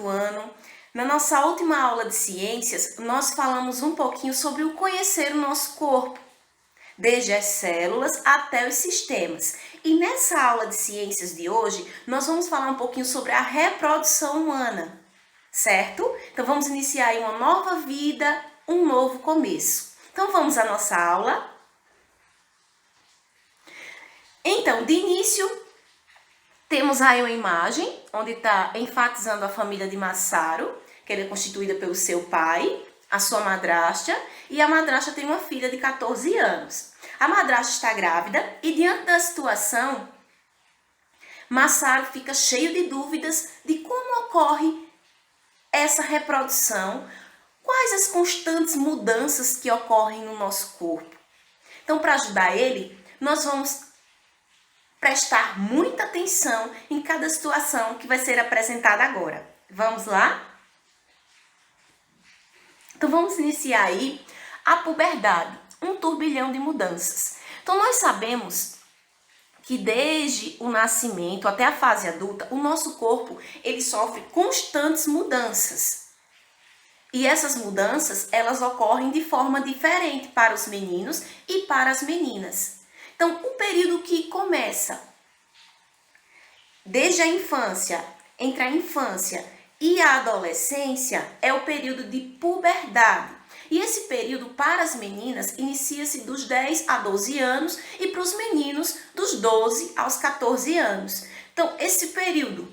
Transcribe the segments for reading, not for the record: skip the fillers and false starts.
quarto ano. Na nossa última aula de ciências, nós falamos um pouquinho sobre o conhecer o nosso corpo, desde as células até os sistemas. E nessa aula de ciências de hoje, nós vamos falar um pouquinho sobre a reprodução humana, certo? Então vamos iniciar aí uma nova vida, um novo começo. Então vamos à nossa aula. Então, de início, temos aí uma imagem onde está enfatizando a família de Massaro, que ela é constituída pelo seu pai, a sua madrasta, e a madrasta tem uma filha de 14 anos. A madrasta está grávida e, diante da situação, Massaro fica cheio de dúvidas de como ocorre essa reprodução, quais as constantes mudanças que ocorrem no nosso corpo. Então, para ajudar ele, nós vamos prestar muita atenção em cada situação que vai ser apresentada agora. Vamos lá? Então, vamos iniciar aí a puberdade, um turbilhão de mudanças. Então, nós sabemos que desde o nascimento até a fase adulta, o nosso corpo ele sofre constantes mudanças. E essas mudanças, elas ocorrem de forma diferente para os meninos e para as meninas. Então, o período que começa desde a infância, entre a infância e a adolescência, é o período de puberdade. E esse período para as meninas inicia-se dos 10 a 12 anos e para os meninos dos 12 aos 14 anos. Então, esse período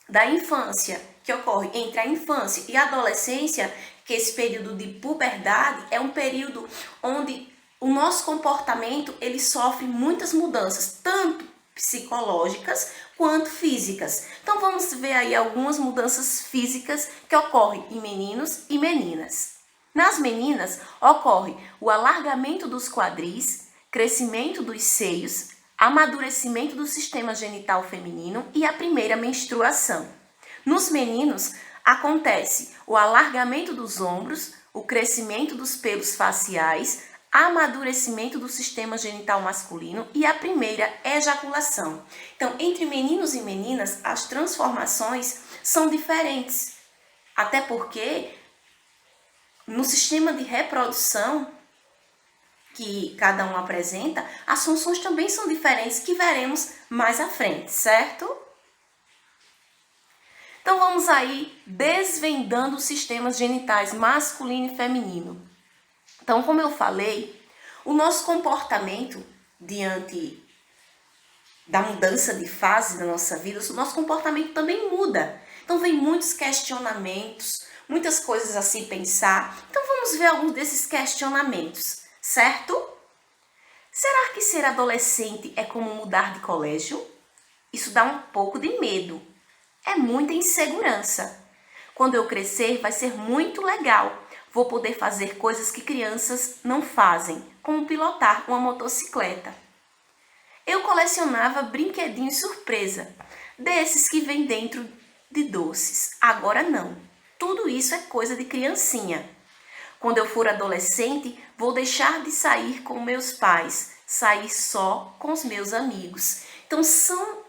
da infância, que ocorre entre a infância e a adolescência, que esse período de puberdade é um período onde o nosso comportamento ele sofre muitas mudanças, tanto psicológicas quanto físicas. Então vamos ver aí algumas mudanças físicas que ocorrem em meninos e meninas. Nas meninas ocorre o alargamento dos quadris, crescimento dos seios, amadurecimento do sistema genital feminino e a primeira menstruação. Nos meninos acontece o alargamento dos ombros, o crescimento dos pelos faciais, amadurecimento do sistema genital masculino e a primeira ejaculação. Então, entre meninos e meninas, as transformações são diferentes. Até porque, no sistema de reprodução que cada um apresenta, as funções também são diferentes, que veremos mais à frente, certo? Então, vamos aí desvendando os sistemas genitais masculino e feminino. Então, como eu falei, o nosso comportamento diante da mudança de fase da nossa vida, o nosso comportamento também muda. Então, vem muitos questionamentos, muitas coisas a se pensar. Então, vamos ver alguns desses questionamentos, certo? Será que ser adolescente é como mudar de colégio? Isso dá um pouco de medo. É muita insegurança. Quando eu crescer, vai ser muito legal. Vou poder fazer coisas que crianças não fazem, como pilotar uma motocicleta. Eu colecionava brinquedinhos surpresa, desses que vêm dentro de doces. Agora não. Tudo isso é coisa de criancinha. Quando eu for adolescente, vou deixar de sair com meus pais, sair só com os meus amigos. Então, são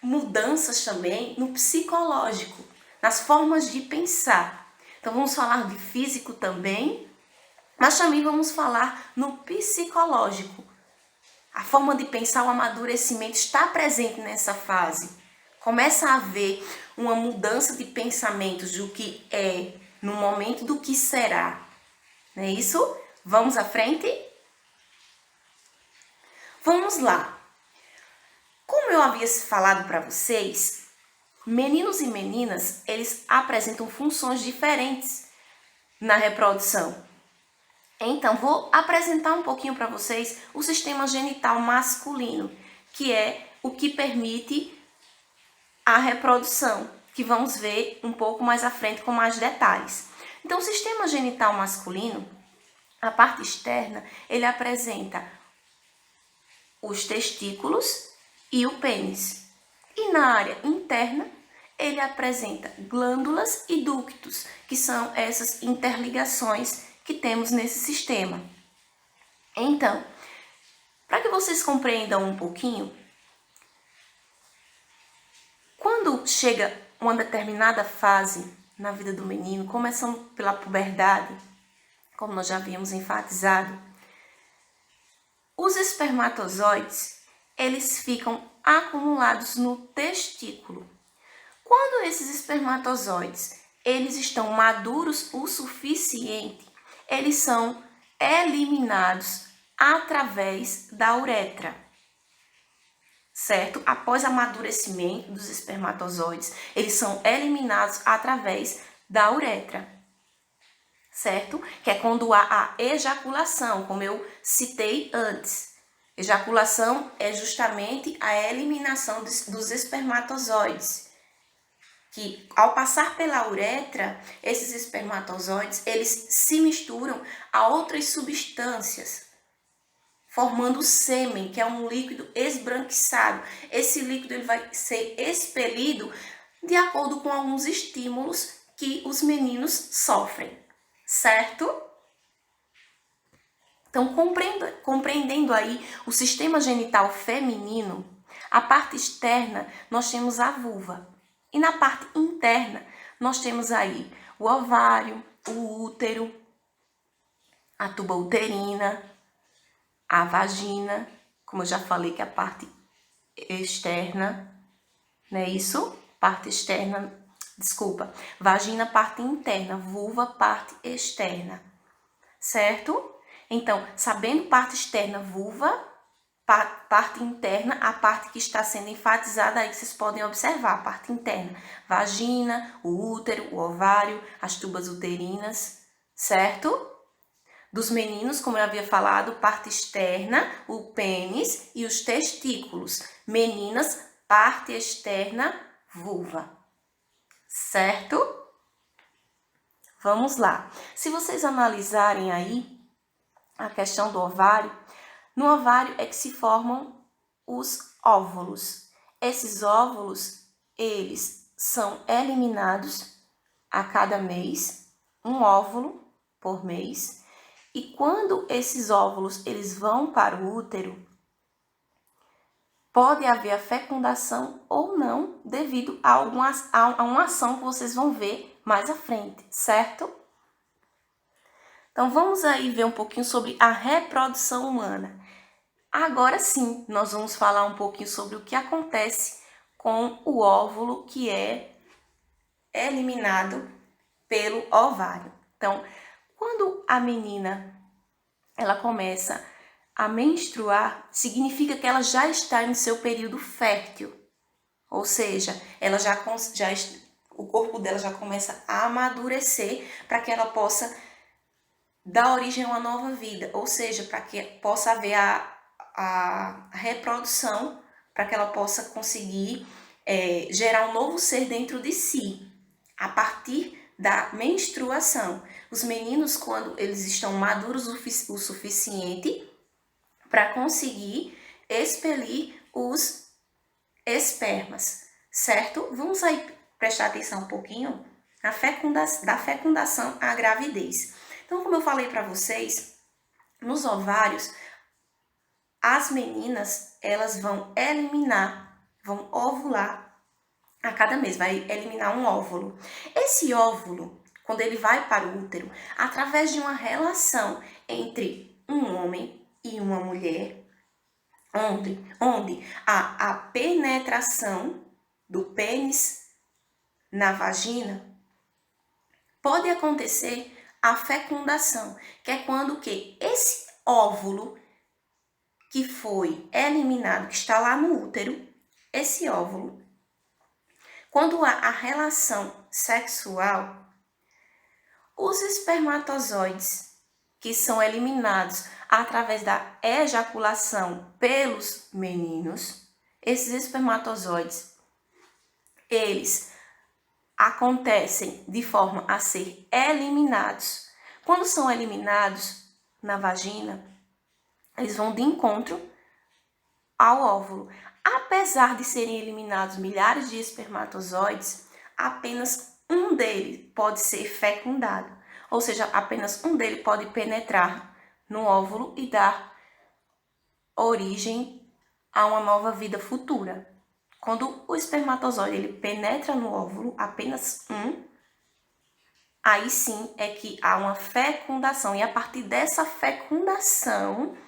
mudanças também no psicológico, nas formas de pensar. Então, vamos falar de físico também, mas também vamos falar no psicológico. A forma de pensar, o amadurecimento está presente nessa fase. Começa a haver uma mudança de pensamentos do que é no momento do que será. Não é isso? Vamos à frente? Vamos lá. Como eu havia falado para vocês, meninos e meninas, eles apresentam funções diferentes na reprodução. Então, vou apresentar um pouquinho para vocês o sistema genital masculino, que é o que permite a reprodução, que vamos ver um pouco mais à frente com mais detalhes. Então, o sistema genital masculino, a parte externa, ele apresenta os testículos e o pênis. E na área interna, ele apresenta glândulas e ductos, que são essas interligações que temos nesse sistema. Então, para que vocês compreendam um pouquinho, quando chega uma determinada fase na vida do menino, começando pela puberdade, como nós já havíamos enfatizado, os espermatozoides, eles ficam acumulados no testículo. Quando esses espermatozoides, eles estão maduros o suficiente, eles são eliminados através da uretra, certo? Após o amadurecimento dos espermatozoides, eles são eliminados através da uretra, certo? Que é quando há a ejaculação, como eu citei antes. Ejaculação é justamente a eliminação dos espermatozoides, que ao passar pela uretra, esses espermatozoides, eles se misturam a outras substâncias, formando o sêmen, que é um líquido esbranquiçado. Esse líquido ele vai ser expelido de acordo com alguns estímulos que os meninos sofrem, certo? Então, compreendendo aí o sistema genital feminino, a parte externa nós temos a vulva. E na parte interna, nós temos aí o ovário, o útero, a tuba uterina, a vagina, como eu já falei que é a parte externa, não é isso? Parte externa, desculpa, vagina, parte interna, vulva, parte externa, certo? Então, sabendo parte externa, vulva, parte interna, a parte que está sendo enfatizada aí, que vocês podem observar, a parte interna, vagina, o útero, o ovário, as tubas uterinas, certo? Dos meninos, como eu havia falado, parte externa, o pênis e os testículos. Meninas, parte externa, vulva, certo? Vamos lá. Se vocês analisarem aí a questão do ovário, no ovário é que se formam os óvulos. Esses óvulos, eles são eliminados a cada mês, um óvulo por mês. E quando esses óvulos eles vão para o útero, pode haver a fecundação ou não, devido a uma ação que vocês vão ver mais à frente, certo? Então, vamos aí ver um pouquinho sobre a reprodução humana. Agora sim, nós vamos falar um pouquinho sobre o que acontece com o óvulo que é eliminado pelo ovário. Então, quando a menina ela começa a menstruar, significa que ela já está em seu período fértil. Ou seja, ela o corpo dela já começa a amadurecer para que ela possa dar origem a uma nova vida, ou seja, para que possa haver a reprodução, para que ela possa conseguir gerar um novo ser dentro de si, a partir da menstruação. Os meninos, quando eles estão maduros o suficiente para conseguir expelir os espermas, certo? Vamos aí prestar atenção um pouquinho da fecundação à gravidez. Então, como eu falei para vocês, nos ovários, as meninas, elas vão ovular a cada mês, vai eliminar um óvulo. Esse óvulo, quando ele vai para o útero, através de uma relação entre um homem e uma mulher, onde há a penetração do pênis na vagina, pode acontecer a fecundação, que é quando que esse óvulo que foi eliminado, que está lá no útero, esse óvulo, quando há a relação sexual, os espermatozoides que são eliminados através da ejaculação pelos meninos, esses espermatozoides, eles acontecem de forma a ser eliminados. Quando são eliminados na vagina, eles vão de encontro ao óvulo. Apesar de serem eliminados milhares de espermatozoides, apenas um deles pode ser fecundado. Ou seja, apenas um deles pode penetrar no óvulo e dar origem a uma nova vida futura. Quando o espermatozoide ele penetra no óvulo, apenas um, aí sim é que há uma fecundação. E a partir dessa fecundação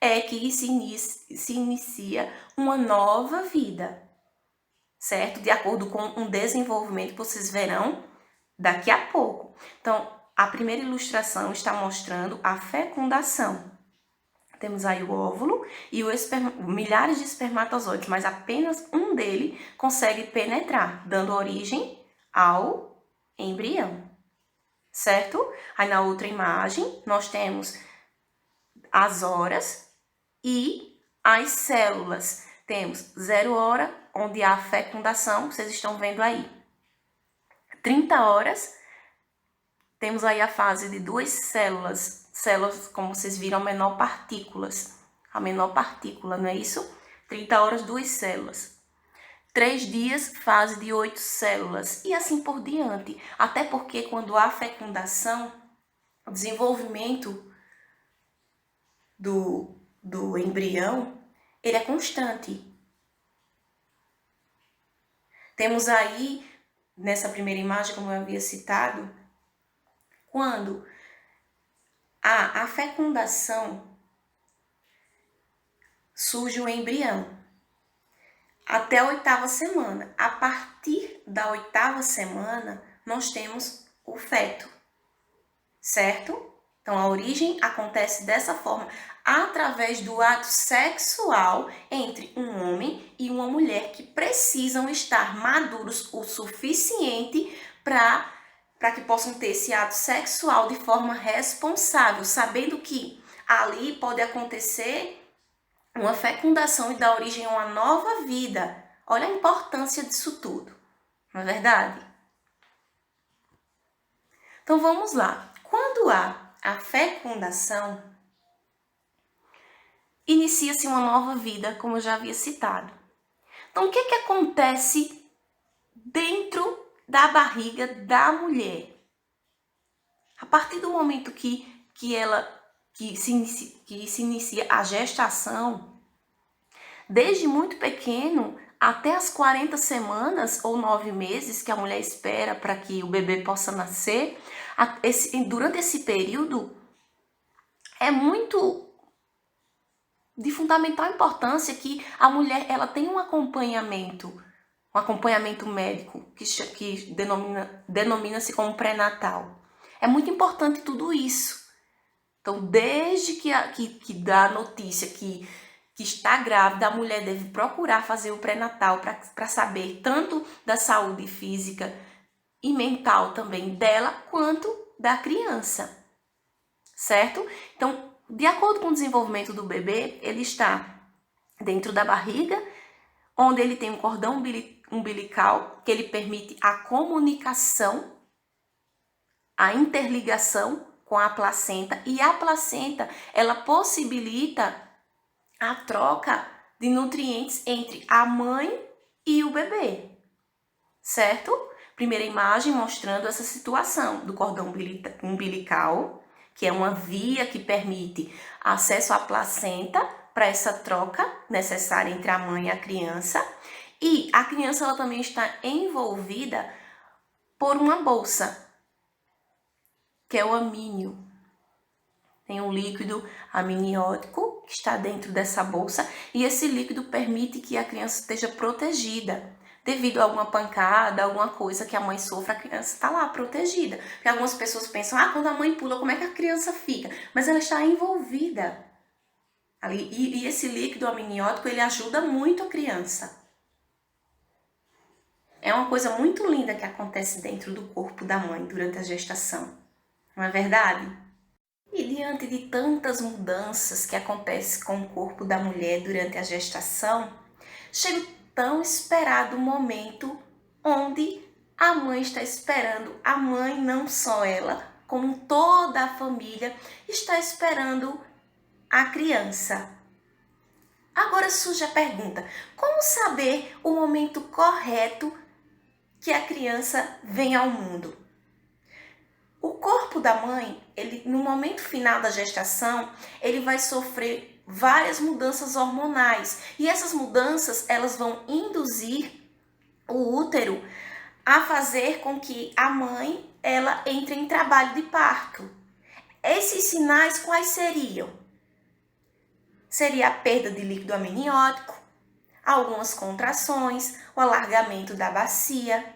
é que se inicia uma nova vida, certo? De acordo com um desenvolvimento que vocês verão daqui a pouco. Então, a primeira ilustração está mostrando a fecundação. Temos aí o óvulo e milhares de espermatozoides, mas apenas um dele consegue penetrar, dando origem ao embrião, certo? Aí na outra imagem, nós temos as horas e as células. Temos 0 hora, onde há a fecundação, vocês estão vendo aí. 30 horas, temos aí a fase de 2 células. Células, como vocês viram, menor partículas. A menor partícula, não é isso? 30 horas, 2 células. 3 dias, fase de 8 células. E assim por diante. Até porque quando há fecundação, o desenvolvimento do embrião, ele é constante. Temos aí, nessa primeira imagem, como eu havia citado, quando há a fecundação, surge o embrião. Até a 8ª semana. A partir da 8ª semana, nós temos o feto, certo? Então, a origem acontece dessa forma, através do ato sexual entre um homem e uma mulher que precisam estar maduros o suficiente para que possam ter esse ato sexual de forma responsável, sabendo que ali pode acontecer uma fecundação e dar origem a uma nova vida. Olha a importância disso tudo, não é verdade? Então vamos lá. Quando há a fecundação, inicia-se uma nova vida, como eu já havia citado. Então o que acontece dentro da barriga da mulher? A partir do momento que se inicia a gestação, desde muito pequeno até as 40 semanas ou 9 meses que a mulher espera para que o bebê possa nascer, durante esse período é muito de fundamental importância que a mulher ela tenha um acompanhamento médico que denomina-se como pré-natal. É muito importante tudo isso. Então, desde que dá a notícia que está grávida, a mulher deve procurar fazer o pré-natal para saber tanto da saúde física e mental também dela, quanto da criança, certo? Então, de acordo com o desenvolvimento do bebê, ele está dentro da barriga, onde ele tem um cordão umbilical, que ele permite a comunicação, a interligação com a placenta, e a placenta, ela possibilita a troca de nutrientes entre a mãe e o bebê, certo? Primeira imagem mostrando essa situação do cordão umbilical, que é uma via que permite acesso à placenta para essa troca necessária entre a mãe e a criança. E a criança ela também está envolvida por uma bolsa, que é o amínio. Tem um líquido amniótico que está dentro dessa bolsa e esse líquido permite que a criança esteja protegida. Devido a alguma pancada, alguma coisa que a mãe sofra, a criança está lá protegida. Porque algumas pessoas pensam, quando a mãe pula, como é que a criança fica? Mas ela está envolvida ali. E esse líquido amniótico, ele ajuda muito a criança. É uma coisa muito linda que acontece dentro do corpo da mãe durante a gestação. Não é verdade? E diante de tantas mudanças que acontecem com o corpo da mulher durante a gestação, chega o tão esperado momento onde a mãe está esperando. A mãe, não só ela, como toda a família, está esperando a criança. Agora surge a pergunta: como saber o momento correto que a criança vem ao mundo? O corpo da mãe, ele, no momento final da gestação, ele vai sofrer várias mudanças hormonais. E essas mudanças, elas vão induzir o útero a fazer com que a mãe, ela entre em trabalho de parto. Esses sinais quais seriam? Seria a perda de líquido amniótico, algumas contrações, o alargamento da bacia.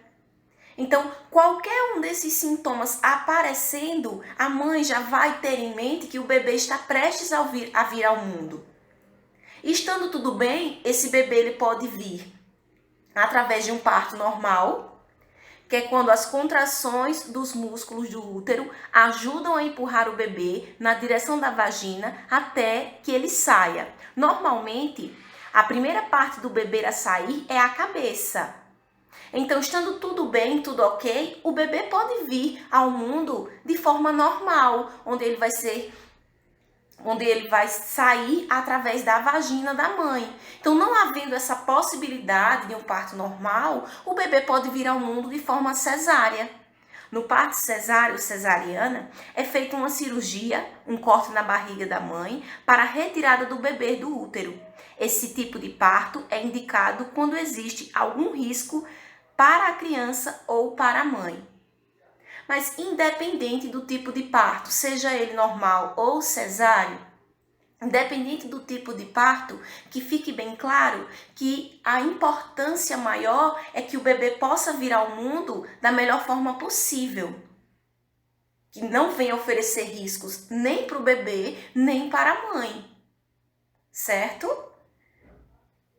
Então, qualquer um desses sintomas aparecendo, a mãe já vai ter em mente que o bebê está prestes a vir ao mundo. Estando tudo bem, esse bebê ele pode vir através de um parto normal, que é quando as contrações dos músculos do útero ajudam a empurrar o bebê na direção da vagina até que ele saia. Normalmente, a primeira parte do bebê a sair é a cabeça. Então, estando tudo bem, tudo ok, o bebê pode vir ao mundo de forma normal, onde ele vai sair através da vagina da mãe. Então, não havendo essa possibilidade de um parto normal, o bebê pode vir ao mundo de forma cesárea. No parto cesáreo, cesariana, é feita uma cirurgia, um corte na barriga da mãe, para a retirada do bebê do útero. Esse tipo de parto é indicado quando existe algum risco para a criança ou para a mãe. Mas independente do tipo de parto, seja ele normal ou cesáreo, independente do tipo de parto, que fique bem claro que a importância maior é que o bebê possa vir ao mundo da melhor forma possível. Que não venha oferecer riscos nem para o bebê, nem para a mãe. Certo?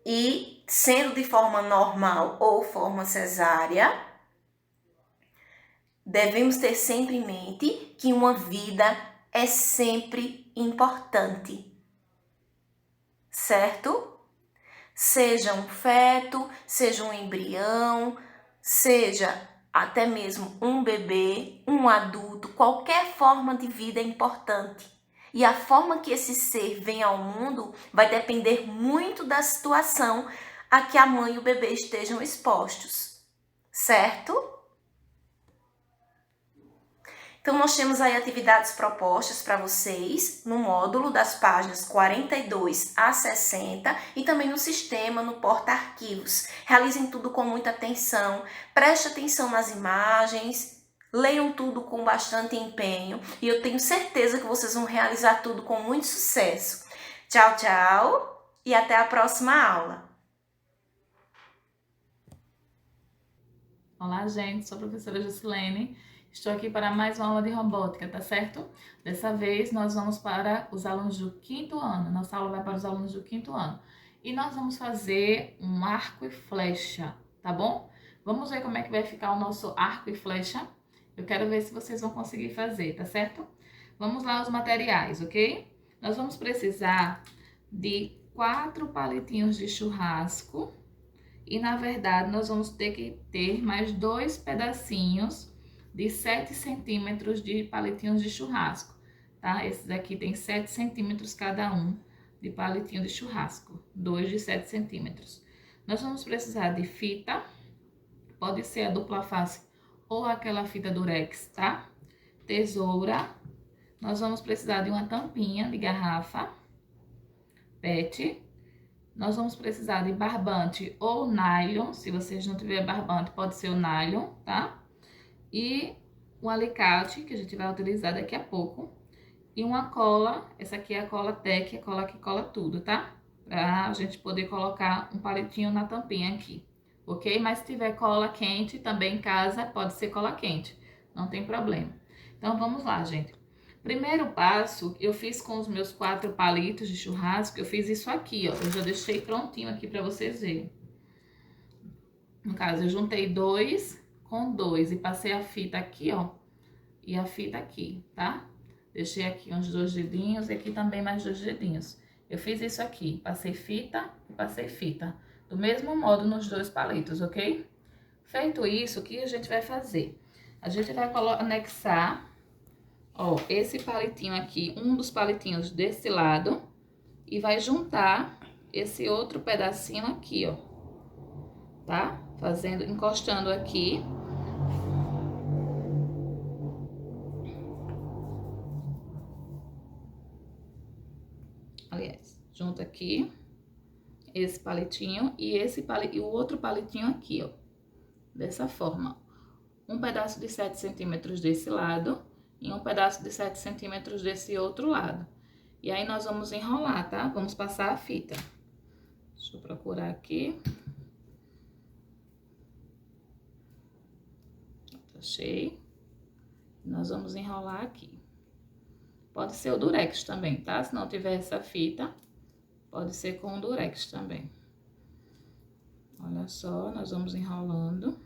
E sendo de forma normal ou forma cesárea, devemos ter sempre em mente que uma vida é sempre importante. Certo? Seja um feto, seja um embrião, seja até mesmo um bebê, um adulto, qualquer forma de vida é importante. E a forma que esse ser vem ao mundo vai depender muito da situação a que a mãe e o bebê estejam expostos. Certo? Então, nós temos aí atividades propostas para vocês no módulo das páginas 42 a 60 e também no sistema, no porta-arquivos. Realizem tudo com muita atenção, preste atenção nas imagens, leiam tudo com bastante empenho e eu tenho certeza que vocês vão realizar tudo com muito sucesso. Tchau, tchau e até a próxima aula. Olá, gente, sou a professora Juscelene. Estou aqui para mais uma aula de robótica, tá certo? Dessa vez nós vamos para os alunos do 5º ano. Nossa aula vai para os alunos do 5º ano. E nós vamos fazer um arco e flecha, tá bom? Vamos ver como é que vai ficar o nosso arco e flecha. Eu quero ver se vocês vão conseguir fazer, tá certo? Vamos lá os materiais, ok? Nós vamos precisar de 4 palitinhos de churrasco. E, na verdade, nós vamos ter que ter mais 2 pedacinhos de 7 centímetros de palitinhos de churrasco, tá? Esses aqui tem 7 centímetros cada um de palitinho de churrasco, 2 de 7 centímetros. Nós vamos precisar de fita, pode ser a dupla face ou aquela fita durex, tá? Tesoura, nós vamos precisar de uma tampinha de garrafa, PET. Nós vamos precisar de barbante ou nylon, se vocês não tiverem barbante, pode ser o nylon, tá? E um alicate, que a gente vai utilizar daqui a pouco. E uma cola, essa aqui é a cola Tec, a cola que cola tudo, tá? Pra gente poder colocar um palitinho na tampinha aqui, ok? Mas se tiver cola quente, também em casa, pode ser cola quente, não tem problema. Então, vamos lá, gente. Primeiro passo, eu fiz com os meus 4 palitos de churrasco, eu fiz isso aqui, ó. Eu já deixei prontinho aqui pra vocês verem. No caso, eu juntei 2 com 2 e passei a fita aqui, ó. E a fita aqui, tá? Deixei aqui uns 2 dedinhos e aqui também mais 2 dedinhos. Eu fiz isso aqui, passei fita e passei fita. Do mesmo modo nos 2 palitos, ok? Feito isso, o que a gente vai fazer? A gente vai anexar... Ó, esse palitinho aqui, um dos palitinhos desse lado, e vai juntar esse outro pedacinho aqui, ó, tá? Encostando aqui. Aliás, junto aqui, esse palitinho e e o outro palitinho aqui, ó. Dessa forma. Um pedaço de 7 centímetros desse lado e um pedaço de 7 centímetros desse outro lado. E aí, nós vamos enrolar, tá? Vamos passar a fita. Deixa eu procurar aqui. Achei. Nós vamos enrolar aqui. Pode ser o durex também, tá? Se não tiver essa fita, pode ser com o durex também. Olha só, nós vamos enrolando.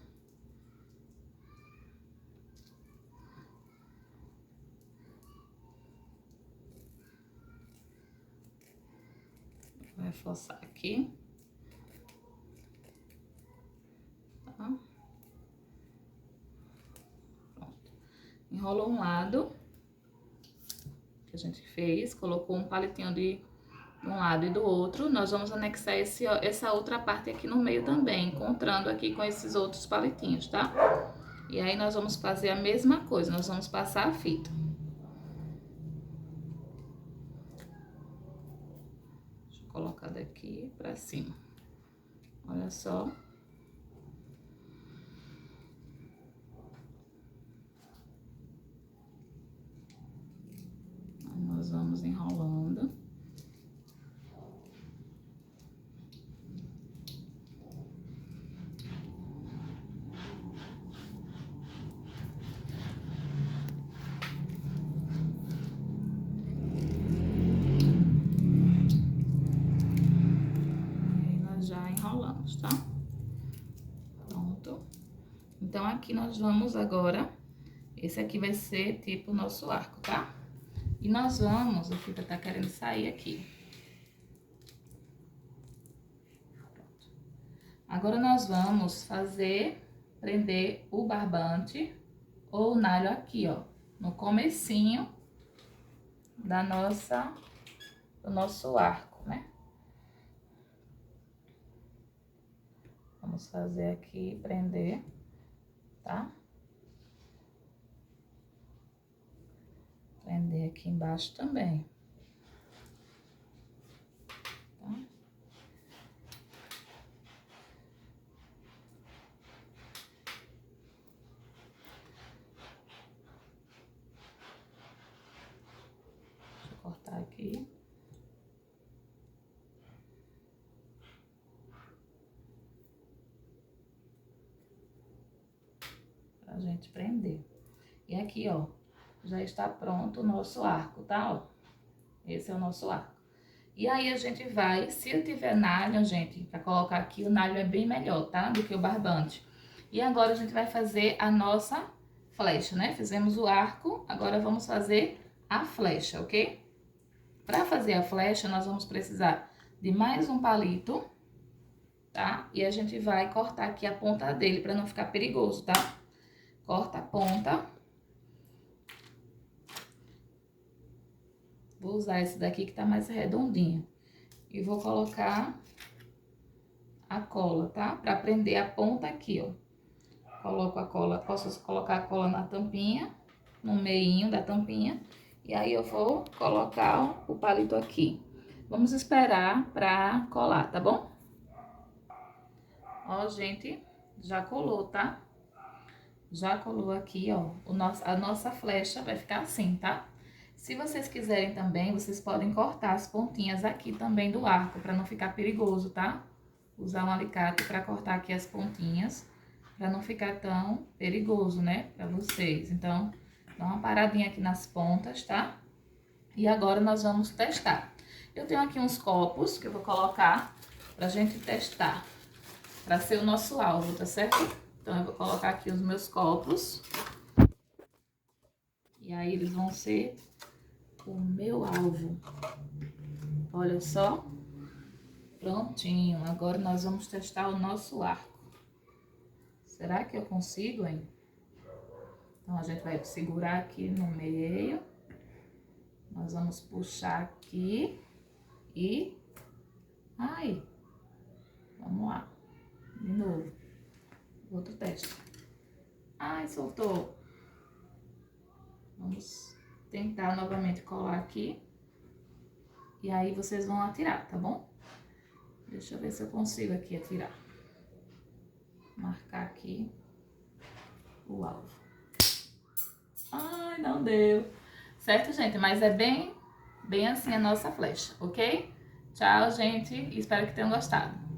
Vai forçar aqui. Tá? Pronto. Enrolou um lado que a gente fez, colocou um palitinho de um lado e do outro. Nós vamos anexar essa outra parte aqui no meio também, encontrando aqui com esses outros palitinhos, tá? E aí, nós vamos fazer a mesma coisa, nós vamos passar a fita. Deixa eu colocar daqui pra cima. Olha só. Aí, nós vamos enrolando. Enrolamos, tá? Pronto. Então, aqui nós vamos agora, esse aqui vai ser tipo o nosso arco, tá? E nós vamos, a fita tá querendo sair aqui. Pronto. Agora, nós vamos prender o barbante ou o nalho aqui, ó, no comecinho do nosso arco, né? Vamos fazer aqui, prender, tá? Prender aqui embaixo também. Tá? Deixa eu cortar aqui. Pra gente prender. E aqui, ó, já está pronto o nosso arco, tá? Ó, esse é o nosso arco. E aí, a gente vai, se eu tiver nalho, gente, pra colocar aqui, o nalho é bem melhor, tá? Do que o barbante. E agora, a gente vai fazer a nossa flecha, né? Fizemos o arco, agora vamos fazer a flecha, ok? Pra fazer a flecha, nós vamos precisar de mais um palito, tá? E a gente vai cortar aqui a ponta dele, pra não ficar perigoso, tá? Corta a ponta. Vou usar esse daqui que tá mais redondinho. E vou colocar a cola, tá? Pra prender a ponta aqui, ó. Coloco a cola, posso colocar a cola na tampinha, no meinho da tampinha. E aí, eu vou colocar o palito aqui. Vamos esperar pra colar, tá bom? Ó, gente, já colou, tá? Já colou aqui, ó, a nossa flecha vai ficar assim, tá? Se vocês quiserem também, vocês podem cortar as pontinhas aqui também do arco, pra não ficar perigoso, tá? Usar um alicate pra cortar aqui as pontinhas, pra não ficar tão perigoso, né, pra vocês. Então, dá uma paradinha aqui nas pontas, tá? E agora nós vamos testar. Eu tenho aqui uns copos que eu vou colocar pra gente testar, pra ser o nosso alvo, tá certo? Então, eu vou colocar aqui os meus copos. E aí, eles vão ser o meu alvo. Olha só. Prontinho. Agora, nós vamos testar o nosso arco. Será que eu consigo, hein? Então, a gente vai segurar aqui no meio. Nós vamos puxar aqui. E... ai! Vamos lá. De novo. Outro teste. Ai, soltou. Vamos tentar novamente colar aqui. E aí vocês vão atirar, tá bom? Deixa eu ver se eu consigo aqui atirar. Marcar aqui o alvo. Ai, não deu. Certo, gente? Mas é bem assim a nossa flecha, ok? Tchau, gente. Espero que tenham gostado.